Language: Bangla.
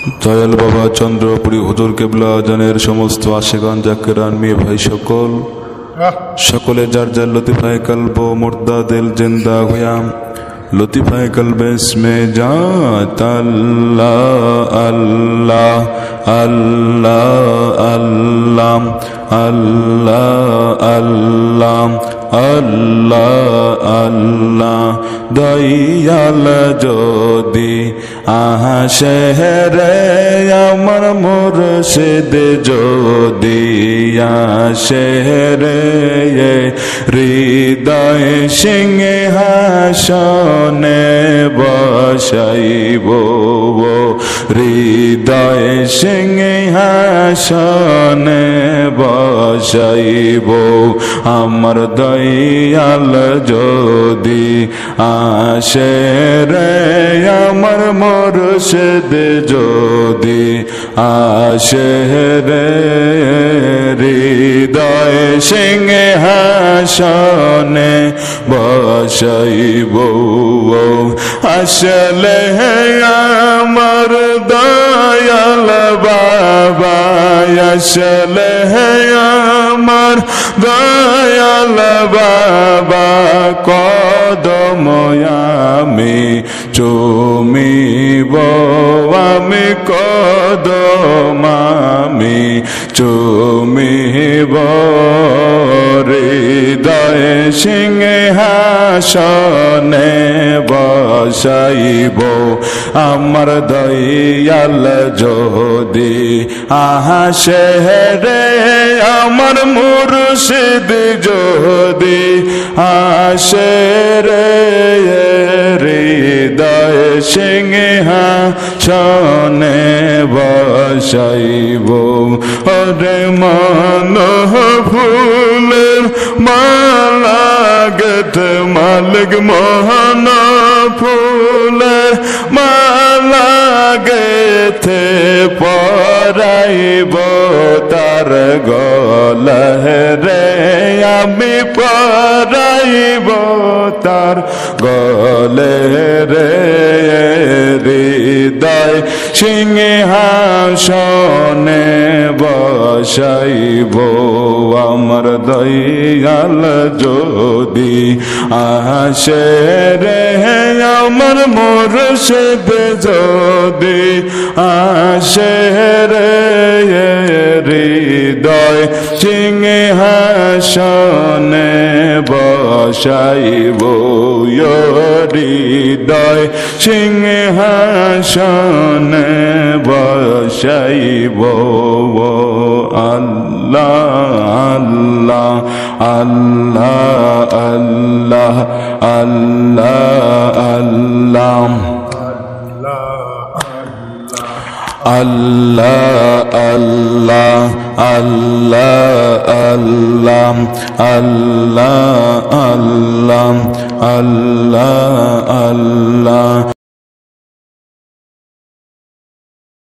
দয়াল বাবা চন্দ্রপুরী হুজুর কেবলা জানের সমস্ত আশেগান জাকেরান মেয়ে ভাই সকলে যার যার লতিফায়ে কলব মুর্দা দিল জিন্দা হুয়াম লতিফায়ে কলব ইসমে জাত আল্লাহ আল্লাহ আল্লাহ আল্লাহ আল্লাহ আল্লাহ আল্লাহ আল্লাহ দয়াল যদি আসে রে আমার মুর্শিদ যদি আসে রে হৃদয় সিংহাসনে বসাইব হৃদয় সিংহাসনে বসাইব আমার দয়াল যদি আসে রে আমার মুর্শিদ যদি আসে রে হৃদয় সিংহাসনে বসাইব আসলে আমার দয়াল বাবা আসলে আমার দয়াল বাবা কদম আমি চুমিব আমি কদম আমি চুমিব হৃদয় সিংহাসনে বসাইব আমার দয়াল যদি আসে রে আমার মুর্শিদ যদি আসে রে হৃদয় সিংহাসনে বসাইব ওরে মন ফুলের মালা গেথে মালিক মোহন ফুলের মালা গেথে পরাইব তার গলায় রে আমি পরাইব তার গলে রে হৃদয় সিংহাসনে বসাইব আমার দয়াল যদি আসে রে আমার মুর্শিদ যদি আসে রে হৃদয় সিংহাসনে বসাইব হৃদয় সিংহাসনে বসাইব আল্লাহ আল্লাহ আল্লাহ আল্লাহ আল্লাহ আল্লাহ আল্লাহ আল্লাহ আল্লাহ আল্লাহ আল্লাহ আল্লাহ আল্লাহ